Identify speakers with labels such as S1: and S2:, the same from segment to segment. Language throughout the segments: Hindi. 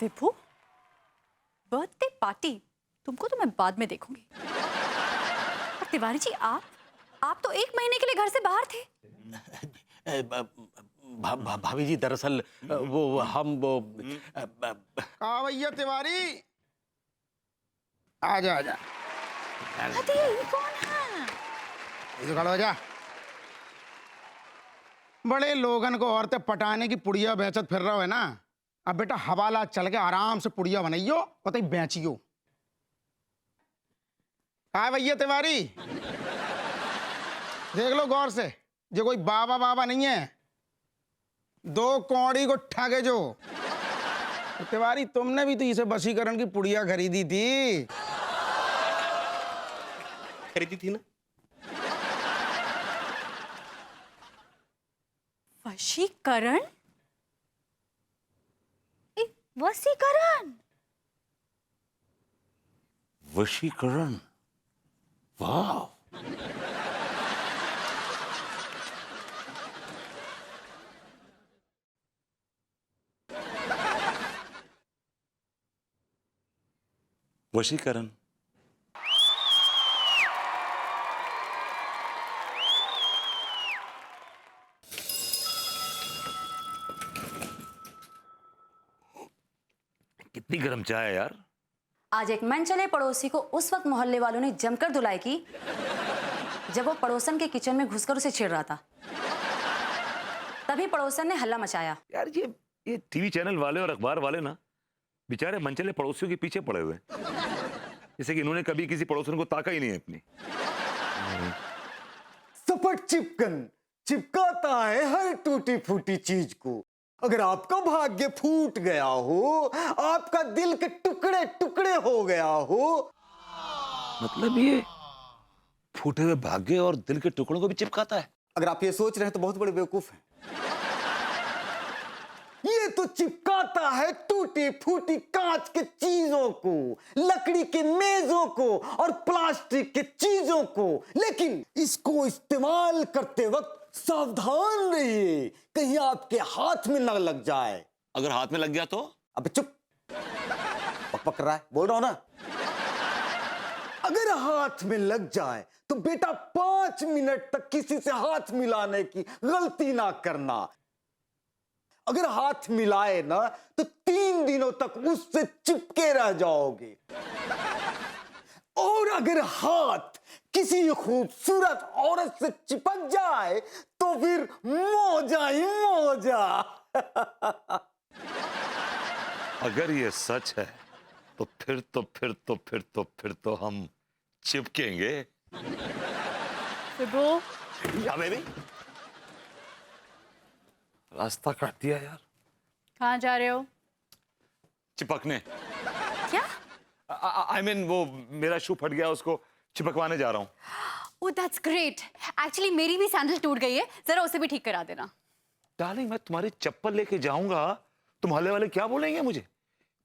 S1: विभू, बर्थडे पार्टी तुमको तो मैं बाद में देखूंगी। और तिवारी जी, आप तो 1 महीने के लिए घर से बाहर थे।
S2: भाभी जी, दरअसल वो हम वो
S3: कहा भैया तिवारी, आजा आजा।
S1: अरे ये कौन है?
S3: इधर खड़ा हो जा। बड़े लोगन को औरतें पटाने की पुड़िया बेचत फिर रहा है ना। अब बेटा हवाला चल के आराम से पुड़िया बनाइयो और तई बेचियो। कहा भैया तिवारी, देख लो गौर से, जो कोई बाबा बाबा नहीं है, 2 कौड़ी को ठगे जो। तिवारी, तुमने भी तो इसे वशीकरण की पुड़िया खरीदी थी।
S2: खरीदी थी ना।
S1: वशीकरण? वशीकरण?
S2: वशीकरण, वाह। वशीकरण, कितनी गर्म चाय है यार।
S4: आज एक मनचले पड़ोसी को उस वक्त मोहल्ले वालों ने जमकर धुलाई की जब वो पड़ोसन के किचन में घुसकर उसे छेड़ रहा था। तभी पड़ोसन ने हल्ला मचाया।
S5: यार ये टीवी चैनल वाले और अखबार वाले ना बेचारे मनचले पड़ोसियों के पीछे पड़े हुए हैं। जैसे कि इन्होंने कभी किसी पड़ोसन को ताका ही नहीं है अपनी।
S6: सपट चिपकन चिपकाता है हर टूटी फूटी चीज को। अगर आपका भाग्य फूट गया हो, आपका दिल के टुकड़े टुकड़े हो गया हो।
S5: मतलब ये फूटे हुए भाग्य और दिल के टुकड़ों को भी चिपकाता है।
S6: अगर आप ये सोच रहे हैं तो बहुत बड़े बेवकूफ हैं। ये तो चिपकाता है टूटी फूटी कांच के चीजों को, लकड़ी के मेजों को और प्लास्टिक के चीजों को। लेकिन इसको इस्तेमाल करते वक्त सावधान रहिए, कहीं आपके हाथ में न लग जाए।
S5: अगर हाथ में लग गया तो?
S6: अबे चुप, पक रहा है, बोल रहा हूं ना। अगर हाथ में लग जाए तो बेटा 5 मिनट तक किसी से हाथ मिलाने की गलती ना करना। अगर हाथ मिलाए ना तो 3 दिनों तक उससे चिपके रह जाओगे। और अगर हाथ किसी खूबसूरत औरत से चिपक जाए तो फिर मौजा ही मौजा।
S5: अगर ये सच है तो फिर तो हम चिपकेंगे।
S1: विभू,
S5: या बेबी, रास्ता काट दिया यार।
S1: कहाँ जा रहे हो?
S5: चिपकने।
S1: क्या?
S5: I mean, वो मेरा शू फट गया, उसको चिपकवाने जा रहा हूँ।
S1: Oh that's great. एक्चुअली मेरी भी सैंडल टूट गई है, जरा उसे भी ठीक करा देना।
S5: डार्लिंग, मैं तुम्हारी चप्पल लेके जाऊंगा तो मोहल्ले वाले क्या बोलेंगे मुझे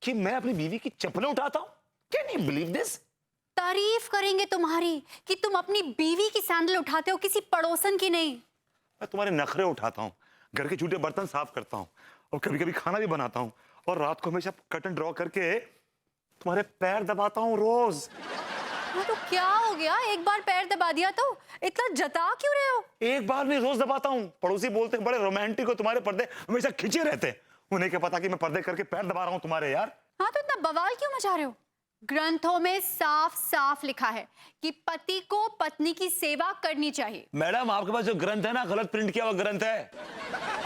S5: कि मैं अपनी बीवी की चप्पलें उठाता हूँ? Can you believe this?
S1: तारीफ करेंगे तुम्हारी कि तुम अपनी बीवी की सैंडल उठाते हो, किसी पड़ोसन की नहीं।
S5: मैं तुम्हारे नखरे उठाता हूँ, घर के झूठे बर्तन साफ करता हूँ और कभी कभी खाना भी बनाता हूँ और रात को हमेशा कर्टन ड्रॉ करके तुम्हारे पैर दबाता हूँ रोज।
S1: हाँ तो क्या हो गया, एक बार पैर दबा दिया तो इतना जता क्यों रहे हो?
S5: एक बार नहीं, रोज दबाता हूँ। पड़ोसी बोलते हैं बड़े रोमांटिक हो, तुम्हारे पर्दे हमेशा खिंचे रहते हैं। उन्हें क्या पता कि मैं पर्दे करके पैर दबा रहा हूँ तुम्हारे यार।
S1: हाँ तो इतना बवाल क्यों मचा रहे हो? ग्रंथों में साफ साफ लिखा है कि पति को पत्नी की सेवा करनी चाहिए।
S5: मैडम, आपके पास जो ग्रंथ है ना, गलत प्रिंट किया हुआ ग्रंथ है।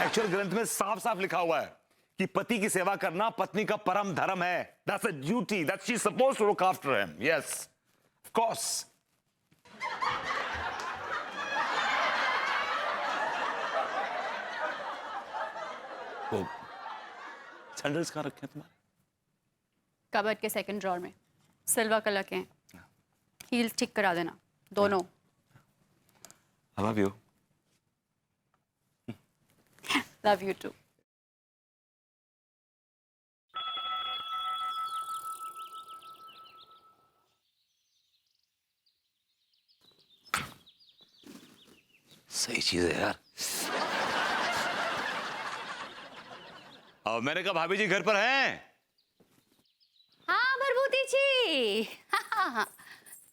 S5: एक्चुअल ग्रंथ में साफ साफ लिखा हुआ है कि पति की सेवा करना पत्नी का परम धर्म है। That's a duty that she's supposed to look after him. Yes, of course. वो सैंडल्स कहाँ रखे हैं तुम्हारे?
S1: कबर्ड के सेकंड ड्रॉर में, सिल्वर कलर के हैं। हील्स ठीक करा देना दोनों।
S5: I love you.
S1: Love you too.
S5: सही चीज है यार। अब मैंने कहा भाभी जी घर पर हैं?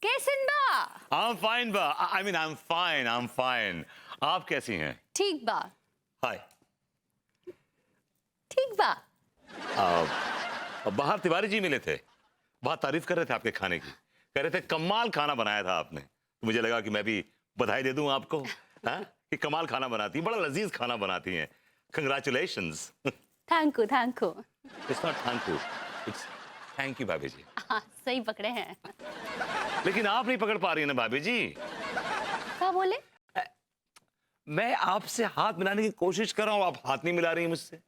S1: कैसन बा?
S5: I'm fine, बा. I mean, I'm fine. I'm fine. आप कैसी हैं?
S1: ठीक बा,
S5: Hi.
S1: ठीक बा।
S5: बाहर तिवारी जी मिले थे, बहुत तारीफ कर रहे थे आपके खाने की, कह रहे थे कमाल खाना बनाया था आपने। तो मुझे लगा कि मैं भी बधाई दे दूं आपको, हाँ? कि कमाल खाना बनाती हैं, बड़ा लजीज खाना बनाती हैं। Congratulations.
S1: Thank you, thank you.
S5: It's not thank you, it's thank you भाभी जी।
S1: हाँ, सही पकड़े हैं।
S5: लेकिन आप नहीं पकड़ पा रही हैं ना भाभी जी।
S1: क्या बोले?
S5: मैं आपसे हाथ मिलाने की कोशिश कर रहा हूं, आप हाथ नहीं मिला रही हैं मुझसे।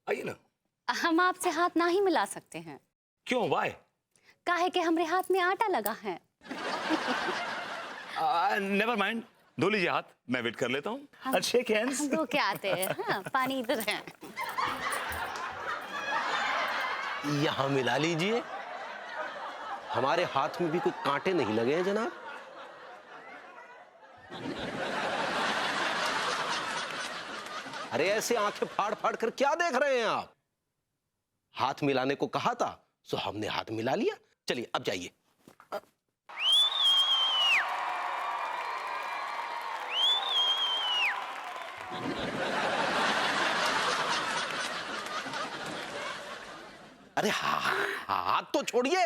S5: आइए ना।
S1: हम आपसे हाथ ना ही मिला सकते हैं।
S5: क्यों? वाई?
S1: काहे कि हमरे हाथ में आटा लगा है।
S5: नेवर माइंड, धो लीजिए हाथ, मैं वेट कर लेता हूँ। Shake hands.
S1: हम क्या आते हैं, हाँ, पानी इधर है।
S2: यहाँ मिला लीजिए। हमारे हाथ में भी कोई कांटे नहीं लगे हैं जनाब। अरे ऐसे आंखें फाड़ फाड़ कर क्या देख रहे हैं आप? हाथ मिलाने को कहा था, सो हमने हाथ मिला लिया। चलिए अब जाइए। अरे हाथ तो छोड़िए।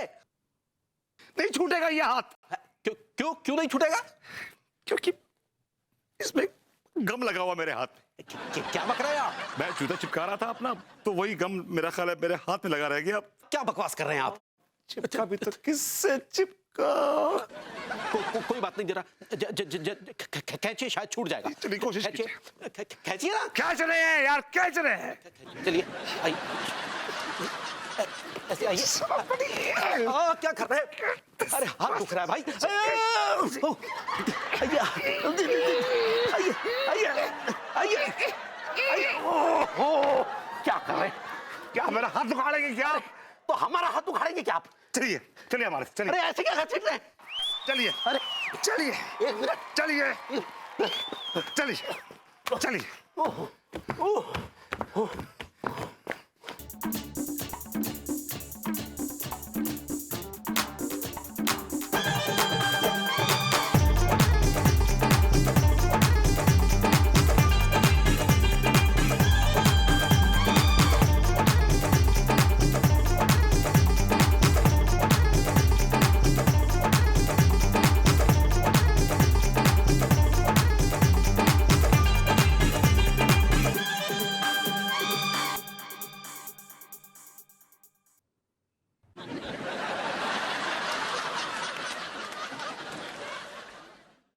S5: नहीं छूटेगा ये हाथ।
S2: क्यों क्यों क्यों नहीं छूटेगा?
S5: क्योंकि इसमें गम लगा हुआ मेरे हाथ में।
S2: क्या बक रहे हैं आप?
S5: मैं जूता चिपका रहा था अपना, तो वही गम मेरा ख्याल है मेरे हाथ में लगा रह गया।
S2: क्या बकवास कर रहे हैं आप?
S5: चिपका भी तो किससे चिपका?
S2: कोई बात नहीं, जरा खींचिए, शायद छूट जाएगा।
S5: चलिए कोशिश
S2: खींचिए ना।
S5: खींच रहे हैं यार, खींच रहे हैं।
S2: चलिए आइए, ऐसे आइए। क्या कर रहे हैं? अरे हाथ दुख रहा है भाई। आइए आइए आइए आइए। ओहो, क्या कर रहे हैं?
S5: क्या मेरा हाथ दुखाड़ेंगे क्या?
S2: तो हमारा हाथ उखाड़ेंगे क्या आप?
S5: चलिए चलिए हमारे, चलिए।
S2: अरे ऐसे क्या खींच रहे हैं?
S5: चलिए,
S2: अरे
S5: चलिए,
S2: एक मिनट।
S5: चलिए, चलिए, चलिए।
S2: ओह, ओह, ओह।